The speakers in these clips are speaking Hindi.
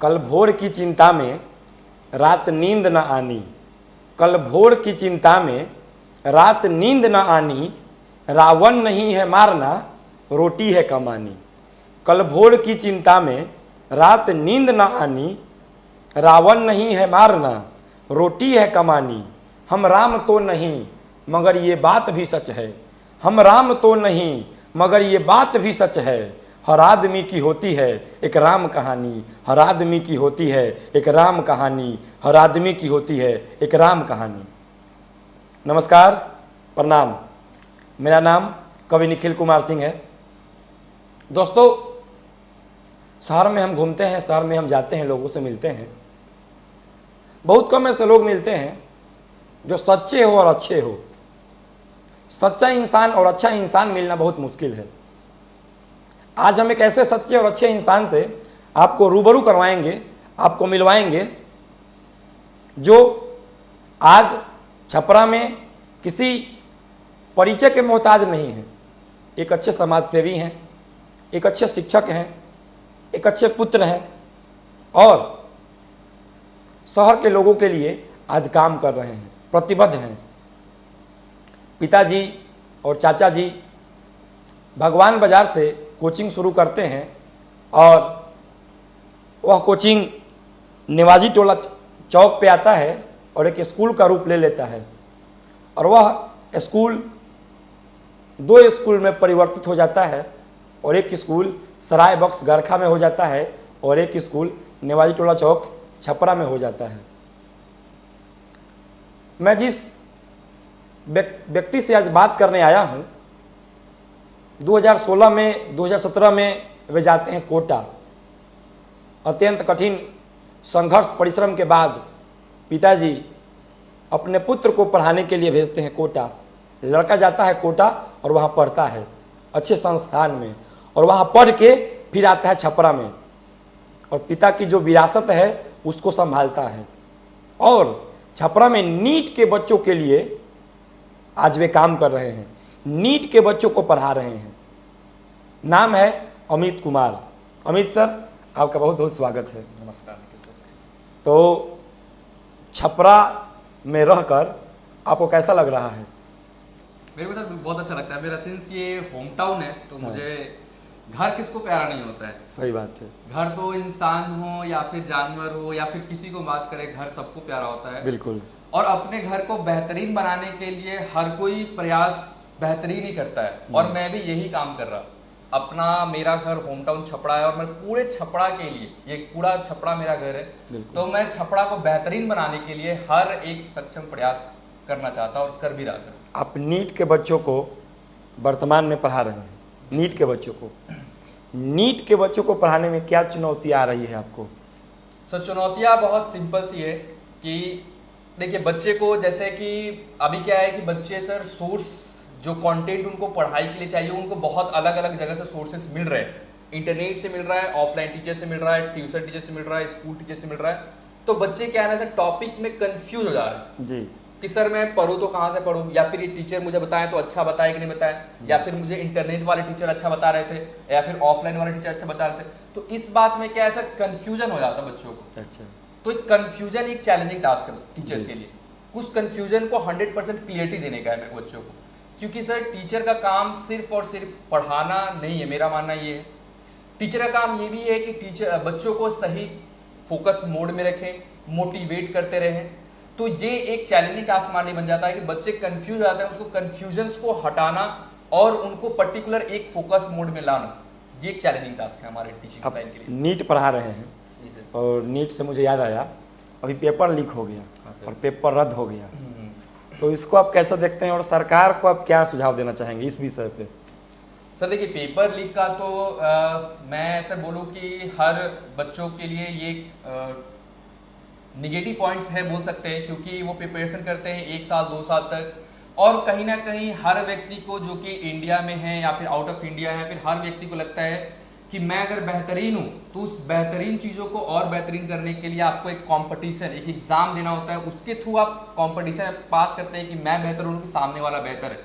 कल भोर की चिंता में रात नींद न आनी, कल भोर की चिंता में रात नींद न आनी, रावण नहीं है मारना रोटी है कमानी। कल भोर की चिंता में रात नींद न आनी, रावण नहीं है मारना रोटी है कमानी। हम राम तो नहीं मगर ये बात भी सच है, हम राम तो नहीं मगर ये बात भी सच है। हर आदमी की होती है एक राम कहानी, हर आदमी की होती है एक राम कहानी, हर आदमी की होती है एक राम कहानी। नमस्कार, प्रणाम। मेरा नाम कवि निखिल कुमार सिंह है। दोस्तों, शहर में हम घूमते हैं, शहर में हम जाते हैं, लोगों से मिलते हैं। बहुत कम ऐसे लोग मिलते हैं जो सच्चे हो और अच्छे हो। सच्चा इंसान और अच्छा इंसान मिलना बहुत मुश्किल है। आज हम एक ऐसे सच्चे और अच्छे इंसान से आपको रूबरू करवाएंगे, आपको मिलवाएंगे, जो आज छपरा में किसी परिचय के मोहताज नहीं है। एक अच्छे समाज सेवी हैं, एक अच्छे शिक्षक हैं, एक अच्छे पुत्र हैं और शहर के लोगों के लिए आज काम कर रहे हैं, प्रतिबद्ध हैं। पिताजी और चाचा जी भगवान बाजार से कोचिंग शुरू करते हैं और वह कोचिंग नेवाजी टोला चौक पे आता है और एक स्कूल का रूप ले लेता है और वह स्कूल दो स्कूल में परिवर्तित हो जाता है और एक स्कूल सराय बख्श गरखा में हो जाता है और एक स्कूल नेवाजी टोला चौक छपरा में हो जाता है। मैं जिस व्यक्ति से आज बात करने आया हूं, 2016 में 2017 में वे जाते हैं कोटा। अत्यंत कठिन संघर्ष परिश्रम के बाद पिताजी अपने पुत्र को पढ़ाने के लिए भेजते हैं कोटा। लड़का जाता है कोटा और वहाँ पढ़ता है अच्छे संस्थान में और वहाँ पढ़ के फिर आता है छपरा में और पिता की जो विरासत है उसको संभालता है और छपरा में नीट के बच्चों के लिए आज वे काम कर रहे हैं, नीट के बच्चों को पढ़ा रहे हैं। नाम है अमित कुमार। अमित सर, आपका बहुत बहुत स्वागत है। नमस्कार सर। तो छपरा में रहकर आपको कैसा लग रहा है? मेरे को सर बहुत अच्छा लगता है। मेरा सिंस ये होम टाउन है तो मुझे घर किसको प्यारा नहीं होता है। सही बात है। घर तो इंसान हो या फिर जानवर हो या फिर किसी को बात करे, घर सबको प्यारा होता है। बिल्कुल। और अपने घर को बेहतरीन बनाने के लिए हर कोई प्रयास बेहतरीन ही करता है और मैं भी यही काम कर रहा। अपना मेरा घर होम टाउन छपरा है और मैं पूरे छपरा के लिए, ये पूरा छपरा मेरा घर है, तो मैं छपरा को बेहतरीन बनाने के लिए हर एक सक्षम प्रयास करना चाहता और कर भी रहा सर। आप नीट के बच्चों को वर्तमान में पढ़ा रहे हैं। नीट के बच्चों को, नीट के बच्चों को पढ़ाने में क्या चुनौती आ रही है आपको? सर चुनौतियाँ बहुत सिंपल सी है कि देखिए बच्चे को, जैसे कि अभी क्या है कि बच्चे सर सोर्स जो कंटेंट उनको पढ़ाई के लिए चाहिए उनको बहुत अलग अलग जगह से सोर्सेस मिल रहे हैं। इंटरनेट से मिल रहा है, ऑफलाइन टीचर से मिल रहा है, ट्यूशन टीचर से मिल रहा है, स्कूल टीचर से मिल रहा है। तो बच्चे क्या है ना सर, टॉपिक में कंफ्यूज हो जा रहे हैं जी कि सर मैं पढ़ूँ तो कहाँ से पढ़ूँ, या फिर ये टीचर मुझे बताएं तो अच्छा बताए कि नहीं बताए, या फिर मुझे इंटरनेट वाले टीचर अच्छा बता रहे थे या फिर ऑफलाइन वाले टीचर अच्छा बता रहे थे। तो इस बात में क्या है सर, कंफ्यूजन हो जाता है बच्चों को। अच्छा। तो कंफ्यूजन एक चैलेंजिंग टास्क है टीचर्स के लिए। उस कंफ्यूजन को 100% क्लियरिटी देने का है मेरे बच्चों को, क्योंकि सर टीचर का काम सिर्फ और सिर्फ पढ़ाना नहीं है। मेरा मानना ये है टीचर का काम ये भी है कि टीचर बच्चों को सही फोकस मोड में रखें, मोटिवेट करते रहें। तो ये एक चैलेंजिंग टास्क हमारे लिए बन जाता है कि बच्चे कंफ्यूज आते हैं, उसको कंफ्यूजन्स को हटाना और उनको पर्टिकुलर एक फोकस मोड में लाना, ये एक चैलेंजिंग टास्क है हमारे टीचिंग स्टाइल के लिए। नीट पढ़ा रहे हैं और नीट से मुझे याद आया, अभी पेपर लीक हो गया और पेपर रद्द हो गया, तो इसको आप कैसे देखते हैं और सरकार को आप क्या सुझाव देना चाहेंगे इस विषय पे? सर देखिए, पेपर लीक का तो मैं ऐसे बोलूँ कि हर बच्चों के लिए ये निगेटिव पॉइंट्स है बोल सकते हैं, क्योंकि वो प्रिपरेशन करते हैं 1 साल 2 साल तक, और कहीं ना कहीं हर व्यक्ति को जो कि इंडिया में है या फिर आउट ऑफ इंडिया है, फिर हर व्यक्ति को लगता है कि मैं अगर बेहतरीन हूँ तो उस बेहतरीन चीज़ों को और बेहतरीन करने के लिए आपको एक कंपटीशन, एक एग्जाम देना होता है, उसके थ्रू आप कंपटीशन पास करते हैं कि मैं बेहतर हूँ कि सामने वाला बेहतर है।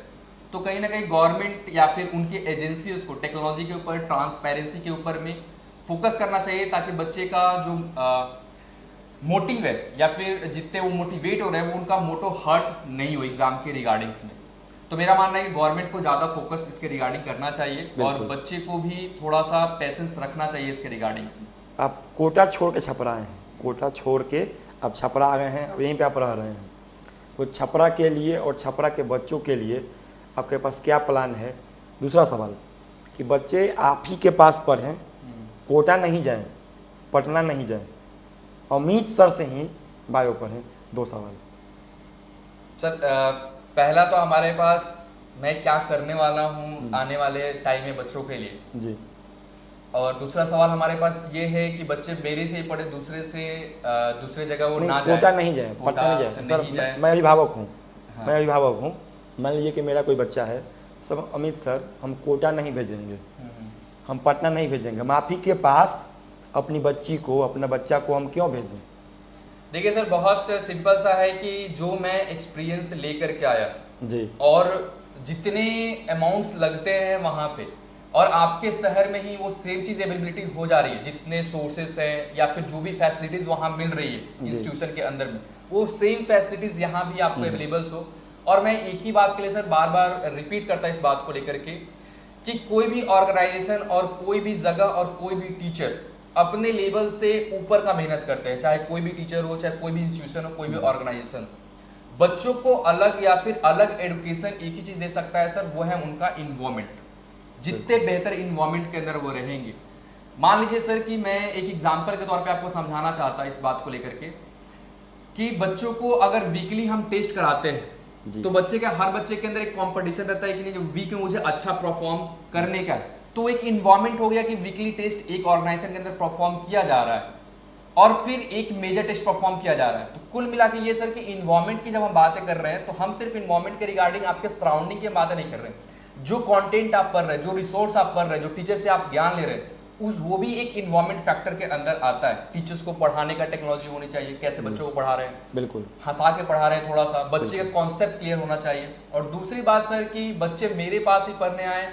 तो कहीं ना कहीं गवर्नमेंट या फिर उनकी एजेंसी उसको टेक्नोलॉजी के ऊपर, ट्रांसपेरेंसी के ऊपर में फोकस करना चाहिए, ताकि बच्चे का जो मोटिव है या फिर जितने वो मोटिवेट हो रहे हैं वो उनका मोटो हर्ट नहीं हो एग्जाम के रिगार्डिंग्स में। तो मेरा मानना है कि गवर्नमेंट को ज्यादा फोकस इसके रिगार्डिंग करना चाहिए और बच्चे को भी थोड़ा सा पेशेंस रखना चाहिए इसके रिगार्डिंग्स में। आप कोटा छोड़ के छपरा आए हैं, कोटा छोड़ के अब छपरा आ गए हैं, अब यहीं पे आप रह रहे हैं, तो छपरा के लिए और छपरा के बच्चों के लिए आपके पास क्या प्लान है? दूसरा सवाल कि बच्चे आप ही के पास पढ़ें, कोटा नहीं जाएं, पटना नहीं जाएं, अमित सर से ही बायो पढ़ें। 2 सवाल सर। पहला तो हमारे पास मैं क्या करने वाला हूँ आने वाले टाइम में बच्चों के लिए जी, और दूसरा सवाल हमारे पास ये है कि बच्चे मेरे से ही पढ़े, दूसरे जगह वो ना जाए, कोटा नहीं जाए, पटना नहीं जाए। सर मैं अभिभावक हूँ, हाँ। मैं अभिभावक हूँ, मान लीजिए कि मेरा कोई बच्चा है, सब अमित सर हम कोटा नहीं भेजेंगे, हम पटना नहीं भेजेंगे, हम आप ही के पास अपनी बच्ची को, अपने बच्चा को हम क्यों भेजें? देखिए सर, बहुत सिंपल सा है कि जो मैं एक्सपीरियंस लेकर के आया जी, और जितने अमाउंट्स लगते हैं वहां पे, और आपके शहर में ही वो सेम चीज अवेलेबिलिटी हो जा रही है, जितने सोर्सेस हैं या फिर जो भी फैसिलिटीज वहां मिल रही है इंस्टीट्यूशन के अंदर में, वो सेम फैसिलिटीज यहाँ भी आपको अवेलेबल हो। और मैं एक ही बात के लिए सर बार बार रिपीट करता इस बात को लेकर के कि कोई भी ऑर्गेनाइजेशन और कोई भी जगह और कोई भी टीचर अपने लेवल से ऊपर का मेहनत करते हैं, चाहे कोई भी टीचर हो, चाहे कोई भी इंस्टीट्यूशन हो, कोई भी ऑर्गेनाइजेशन। बच्चों को अलग या फिर अलग एडुकेशन एक ही चीज दे सकता है सर, वो है उनका इन्वायरमेंट। जितने बेहतर इन्वायरमेंट के अंदर वो रहेंगे, मान लीजिए सर कि मैं एक एग्जांपल के तौर पे आपको समझाना चाहता इस बात को लेकर के कि बच्चों को अगर वीकली हम टेस्ट कराते हैं तो बच्चे का, हर बच्चे के अंदर एक कंपटीशन रहता है कि नहीं, जो वीक में मुझे अच्छा परफॉर्म करने का है, तो एक इन्वायरमेंट हो गया कि वीकली टेस्ट एक ऑर्गेनाइजेशन के अंदर परफॉर्म किया जा रहा है और फिर एक मेजर टेस्ट परफॉर्म किया जा रहा है। तो कुल मिला के ये सर कि इन्वायरमेंट की जब हम बातें कर रहे हैं तो हम सिर्फ इन्वायरमेंट के रिगार्डिंग आपके सराउंडिंग की बातें नहीं कर रहे हैं। जो कंटेंट आप पढ़ रहे हैं, जो रिसोर्स आप पढ़ रहे हैं, जो टीचर से आप ज्ञान ले रहे हैं, वो भी एक इन्वायरमेंट फैक्टर के अंदर आता है। टीचर्स को पढ़ाने का टेक्नोलॉजी होनी चाहिए, कैसे बच्चों को पढ़ा रहे हैं, बिल्कुल हंसा के पढ़ा रहे हैं, थोड़ा सा बच्चे का कॉन्सेप्ट क्लियर होना चाहिए। और दूसरी बात सर कि बच्चे मेरे पास ही पढ़ने आए,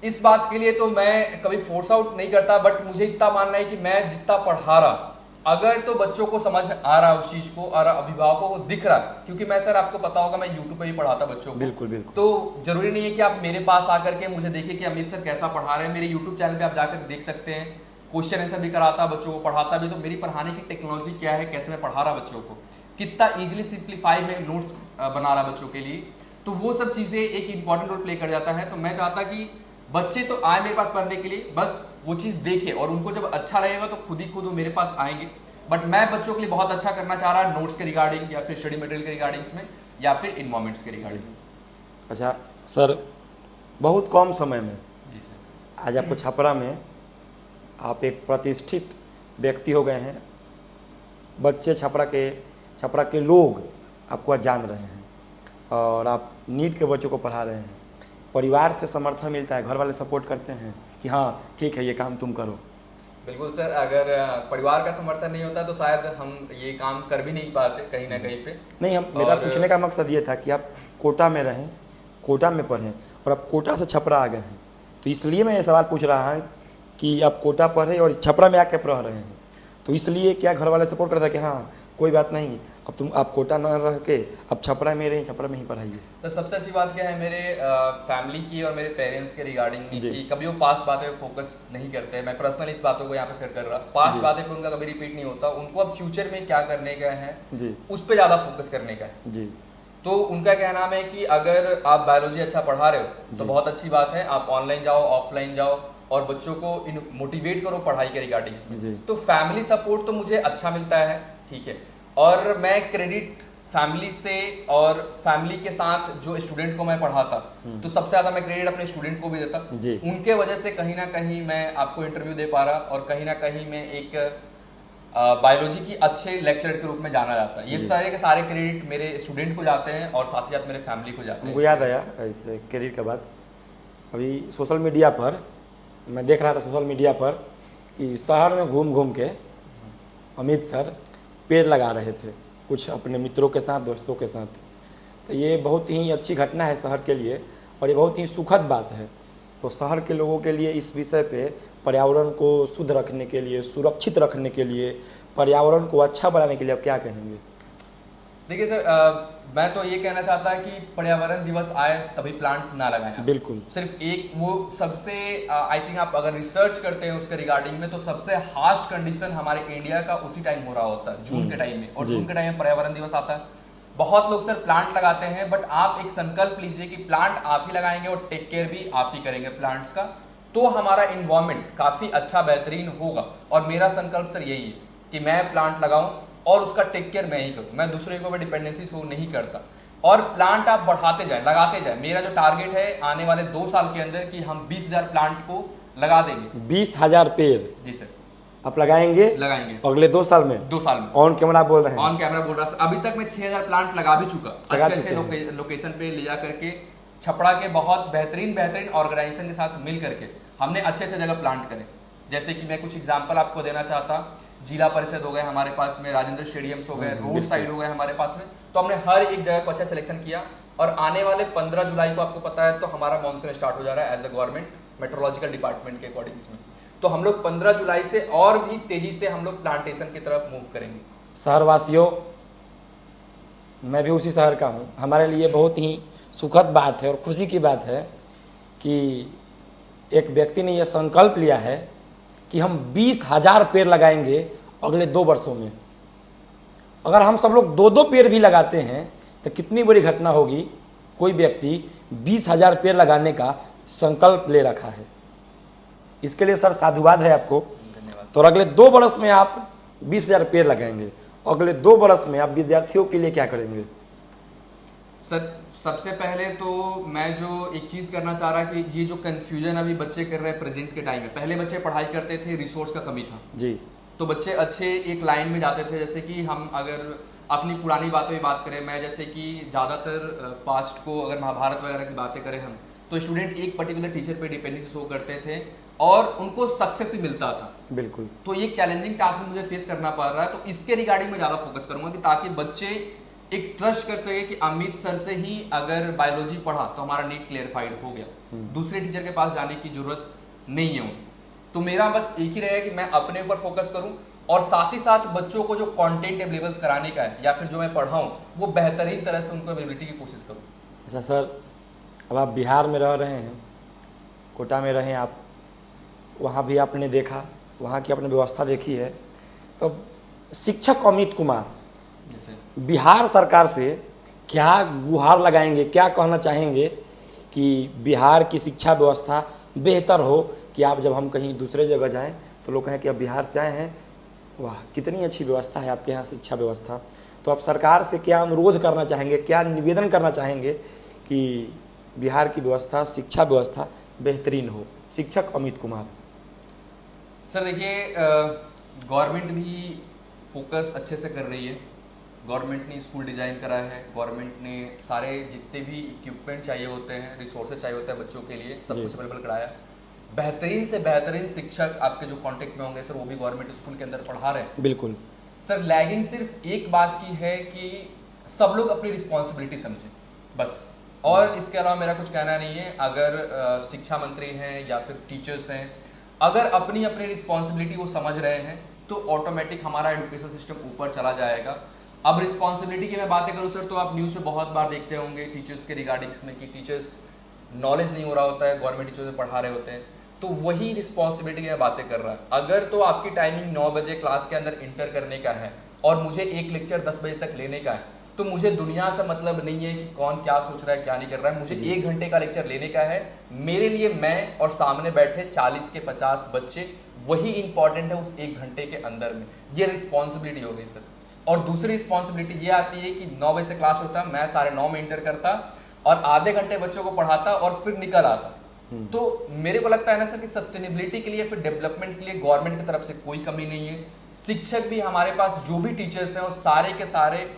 इस बात के लिए तो मैं कभी फोर्स आउट नहीं करता, बट मुझे इतना मानना है कि मैं जितना पढ़ा रहा, अगर तो बच्चों को समझ आ रहा उस चीज को और अभिभावकों को दिख रहा, क्योंकि मैं सर आपको पता होगा मैं यूट्यूब पे भी पढ़ाता बच्चों को, बिल्कुल बिल्कुल, तो जरूरी नहीं है कि आप मेरे पास आकर के मुझे देखिए कि अमित सर कैसा पढ़ा रहे हैं। मेरे यूट्यूब चैनल पे आप जाकर देख सकते हैं, क्वेश्चन आंसर भी कराता, बच्चों को पढ़ाता भी, तो मेरी पढ़ाने की टेक्नोलॉजी क्या है, कैसे मैं पढ़ा रहा बच्चों को, कितना इजिली सिंप्लीफाई में नोट्स बना रहा बच्चों के लिए, तो वो सब चीजें एक इंपॉर्टेंट रोल प्ले कर जाता है। तो मैं चाहता कि बच्चे तो आए मेरे पास पढ़ने के लिए, बस वो चीज देखे और उनको जब अच्छा लगेगा तो खुद ही खुद वो मेरे पास आएंगे। बट मैं बच्चों के लिए बहुत अच्छा करना चाह रहा, नोट्स के रिगार्डिंग या फिर स्टडी मटेरियल के रिगार्डिंग्स में या फिर इन्वायरमेंट्स के रिगार्डिंग। अच्छा सर, बहुत कम समय में जी सर, आज आपको छपरा में आप एक प्रतिष्ठित व्यक्ति हो गए हैं, बच्चे छपरा के लोग आपको आज जान रहे हैं और आप नीट के बच्चों को पढ़ा रहे हैं। परिवार से समर्थन मिलता है, घर वाले सपोर्ट करते हैं कि हाँ ठीक है ये काम तुम करो? बिल्कुल सर, अगर परिवार का समर्थन नहीं होता तो शायद हम ये काम कर भी नहीं पाते कहीं ना कहीं पे। नहीं, हम मेरा पूछने का मकसद ये था कि आप कोटा में रहें, कोटा में पढ़ें और आप कोटा से छपरा आ गए हैं, तो इसलिए मैं ये सवाल पूछ रहा हूँ कि आप कोटा पढ़े और छपरा में आके पढ़ रहे हैं, तो इसलिए क्या घर वाले सपोर्ट करता है कि हाँ कोई बात नहीं, अब आप कोटा ना रह के अब छपरा में रहिए, छपरा में ही पढ़ाइए? तो सबसे अच्छी बात क्या है मेरे फैमिली की और मेरे पेरेंट्स के रिगार्डिंग कि कभी वो पास्ट बातें पे फोकस नहीं करते। मैं पर्सनली इस बातों को यहाँ पे शेयर कर रहा, पास्ट बातें पे उनका कभी रिपीट नहीं होता, उनको अब फ्यूचर में क्या करने का है उस पर ज्यादा फोकस करने का है जी। तो उनका कहना है कि अगर आप बायोलॉजी अच्छा पढ़ा रहे हो तो बहुत अच्छी बात है, आप ऑनलाइन जाओ, ऑफलाइन जाओ और बच्चों को मोटिवेट करो पढ़ाई के रिगार्डिंग्स में। तो फैमिली सपोर्ट तो मुझे अच्छा मिलता है, ठीक है, और मैं क्रेडिट फैमिली से और फैमिली के साथ जो स्टूडेंट को मैं पढ़ाता तो सबसे ज्यादा मैं क्रेडिट अपने स्टूडेंट को भी देता। उनके वजह से कहीं ना कहीं मैं आपको इंटरव्यू दे पा रहा और कहीं ना कहीं मैं एक बायोलॉजी की अच्छे लेक्चरर के रूप में जाना जाता है। ये सारे के सारे क्रेडिट मेरे स्टूडेंट को जाते हैं और साथ ही साथ मेरे फैमिली को जाते हैं। मुझे याद आया इस क्रेडिट के बाद, अभी सोशल मीडिया पर मैं देख रहा था सोशल मीडिया पर कि शहर में घूम घूम के अमित सर पेड़ लगा रहे थे कुछ अपने मित्रों के साथ, दोस्तों के साथ। तो ये बहुत ही अच्छी घटना है शहर के लिए और ये बहुत ही सुखद बात है तो शहर के लोगों के लिए इस विषय पे पर्यावरण को शुद्ध रखने के लिए, सुरक्षित रखने के लिए, पर्यावरण को अच्छा बनाने के लिए आप क्या कहेंगे? देखिए सर, मैं तो ये कहना चाहता कि पर्यावरण दिवस आए तभी प्लांट ना लगाएं आप। बिल्कुल। सिर्फ एक वो सबसे आई थिंक आप अगर रिसर्च करते हैं उसके रिगार्डिंग में, तो सबसे हार्श कंडीशन हमारे इंडिया का उसी टाइम हो रहा होता है, जून के टाइम में। और जून के टाइम में पर्यावरण दिवस आता है। बहुत लोग सर प्लांट लगाते हैं, बट आप एक संकल्प लीजिए कि प्लांट आप ही लगाएंगे और टेक केयर भी आप ही करेंगे प्लांट्स का, तो हमारा इन्वायरमेंट काफी अच्छा बेहतरीन होगा। और मेरा संकल्प सर यही है कि मैं प्लांट लगाऊं और उसका टेक केयर मैं ही करूं, मैं दूसरे के ऊपर डिपेंडेंसी शो नहीं करता। और प्लांट आप बढ़ाते जाएं, लगाते जाएं। मेरा जो टारगेट है आने वाले 2 साल के अंदर कि हम 20,000 प्लांट को लगा देंगे। 20,000 पेड़ जी सर, आप लगाएंगे अगले 2 साल में? 2 साल में। ऑन कैमरा बोल रहे हैं? ऑन कैमरा बोल रहा सर। अभी तक मैं 6,000 प्लांट लगा भी चुका, अच्छे लोकेशन पे ले जा करके, छपड़ा के बहुत बेहतरीन ऑर्गेनाइजेशन के साथ मिल करके हमने अच्छे जगह प्लांट करे। जैसे कि मैं कुछ एग्जांपल आपको देना चाहता, जिला परिषद हो गए हमारे पास में, राजेंद्र स्टेडियम्स हो गए, रोड साइड हो गए हमारे पास में। तो हमने हर एक जगह को अच्छा सिलेक्शन किया। और आने वाले 15 जुलाई को आपको पता है तो हमारा मानसून स्टार्ट हो जा रहा है as a government meteorological department के अकॉर्डिंग्स में। तो हम लोग 15 जुलाई से और भी तेजी से हम लोग प्लांटेशन की तरफ मूव करेंगे। शहरवासियों, मैं भी उसी शहर का हूँ, हमारे लिए बहुत ही सुखद बात है और खुशी की बात है कि एक व्यक्ति ने यह संकल्प लिया है कि हम 20,000 पेड़ लगाएंगे अगले 2 वर्षों में। अगर हम सब लोग 2-2 पेड़ भी लगाते हैं तो कितनी बड़ी घटना होगी। कोई व्यक्ति 20,000 पेड़ लगाने का संकल्प ले रखा है, इसके लिए सर साधुवाद है आपको। धन्यवाद। तो अगले 2 वर्ष में आप 20,000 पेड़ लगाएंगे, अगले 2 वर्ष में आप विद्यार्थियों के लिए क्या करेंगे? सर सबसे पहले तो मैं जो एक चीज करना चाह रहा कि ये जो कंफ्यूजन अभी बच्चे कर रहे हैं प्रेजेंट के टाइम में, पहले बच्चे पढ़ाई करते थे, रिसोर्स का कमी था जी, तो बच्चे अच्छे एक लाइन में जाते थे। जैसे कि हम अगर अपनी पुरानी बातों की बात करें, मैं जैसे कि ज़्यादातर पास्ट को अगर महाभारत वगैरह की बातें करें हम, तो स्टूडेंट एक पर्टिकुलर टीचर पे डिपेंडेंसी शो करते थे और उनको सक्सेस भी मिलता था। बिल्कुल। तो ये चैलेंजिंग टास्क मुझे फेस करना पड़ रहा है, तो इसके रिगार्डिंग में ज़्यादा फोकस करूंगा कि ताकि बच्चे एक ट्रस्ट कर सके कि अमित सर से ही अगर बायोलॉजी पढ़ा तो हमारा नीट क्लियरफाइड हो गया, दूसरे टीचर के पास जाने की जरूरत नहीं है उनको। तो मेरा बस एक ही रहेगा कि मैं अपने ऊपर फोकस करूं और साथ ही साथ बच्चों को जो कंटेंट अवेलेबल कराने का है या फिर जो मैं पढ़ाऊं वो बेहतरीन तरह से उनको अवेलेबिलिटी की कोशिश करूं। अच्छा सर, अब आप बिहार में रह रहे हैं, कोटा में रहें आप, वहाँ भी आपने देखा, वहाँ की आपने व्यवस्था देखी है, तो शिक्षक अमित कुमार जैसे बिहार सरकार से क्या गुहार लगाएंगे, क्या कहना चाहेंगे कि बिहार की शिक्षा व्यवस्था बेहतर हो, कि आप जब हम कहीं दूसरे जगह जाएं तो लोग कहें कि अब बिहार से आए हैं, वाह कितनी अच्छी व्यवस्था है आपके यहाँ शिक्षा व्यवस्था। तो आप सरकार से क्या अनुरोध करना चाहेंगे, क्या निवेदन करना चाहेंगे कि बिहार की व्यवस्था, शिक्षा व्यवस्था बेहतरीन हो? शिक्षक अमित कुमार सर देखिए, गवर्नमेंट भी फोकस अच्छे से कर रही है। गवर्नमेंट ने स्कूल डिज़ाइन करा है, गवर्नमेंट ने सारे जितने भी इक्विपमेंट चाहिए होते हैं, रिसोर्सेज चाहिए होते हैं बच्चों के लिए, सब कुछ अवेलेबल कराया। बेहतरीन से बेहतरीन शिक्षक आपके जो कांटेक्ट में होंगे सर, वो भी गवर्नमेंट स्कूल के अंदर पढ़ा रहे हैं। बिल्कुल सर, लैगिंग सिर्फ एक बात की है कि सब लोग अपनी रिस्पॉन्सिबिलिटी समझें बस, और इसके अलावा मेरा कुछ कहना नहीं है। अगर शिक्षा मंत्री हैं या फिर टीचर्स हैं, अगर अपनी अपनी रिस्पॉन्सिबिलिटी वो समझ रहे हैं तो ऑटोमेटिक हमारा एजुकेशन सिस्टम ऊपर चला जाएगा। अब रिस्पॉन्सिबिलिटी की मैं बातें करूं सर, तो आप न्यूज़ में बहुत बार देखते होंगे टीचर्स के रिगार्डिंग्स में कि टीचर्स नॉलेज नहीं हो रहा होता है, गवर्नमेंट टीचर्स से पढ़ा रहे होते हैं। तो वही रिस्पॉन्सिबिलिटी की मैं बातें कर रहा है। अगर तो आपकी टाइमिंग 9 बजे क्लास के अंदर इंटर करने का है और मुझे एक लेक्चर 10 बजे तक लेने का है, तो मुझे दुनिया से मतलब नहीं है कि कौन क्या सोच रहा है, क्या नहीं कर रहा है। मुझे 1 घंटे का लेक्चर लेने का है। मेरे लिए मैं और सामने बैठे 40 के 50 बच्चे, वही इंपॉर्टेंट है उस 1 घंटे के अंदर में। ये रिस्पॉन्सिबिलिटी हो गई सर। और दूसरी रिस्पॉन्सिबिलिटी ये आती है कि 9 बजे से क्लास होता, मैं 9:30 में इंटर करता और आधे घंटे बच्चों को पढ़ाता और फिर निकल आता। तो मेरे को लगता है ना सर कि सस्टेनेबिलिटी के लिए, फिर डेवलपमेंट के लिए गवर्नमेंट की तरफ से कोई कमी नहीं है। शिक्षक भी हमारे पास जो भी टीचर्स हैं वो सारे के सारे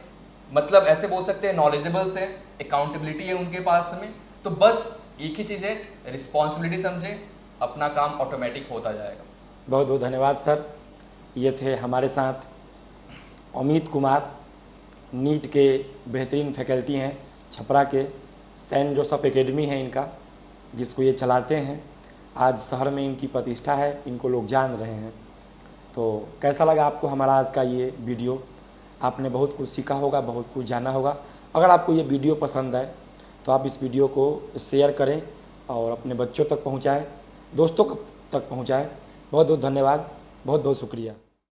मतलब ऐसे बोल सकते हैं नॉलेजेबल्स हैं, अकाउंटेबिलिटी है उनके पास में। तो बस एक ही चीज़ है, रिस्पॉन्सिबिलिटी समझें, अपना काम ऑटोमेटिक होता जाएगा। बहुत बहुत धन्यवाद सर। ये थे हमारे साथ अमित कुमार, नीट के बेहतरीन फैकल्टी हैं, छपरा के सेंट जोसेफ एकेडमी है इनका, जिसको ये चलाते हैं। आज शहर में इनकी प्रतिष्ठा है, इनको लोग जान रहे हैं। तो कैसा लगा आपको हमारा आज का ये वीडियो? आपने बहुत कुछ सीखा होगा, बहुत कुछ जाना होगा। अगर आपको ये वीडियो पसंद आए तो आप इस वीडियो को शेयर करें और अपने बच्चों तक पहुँचाएँ, दोस्तों तक पहुँचाएँ। बहुत बहुत धन्यवाद, बहुत बहुत शुक्रिया।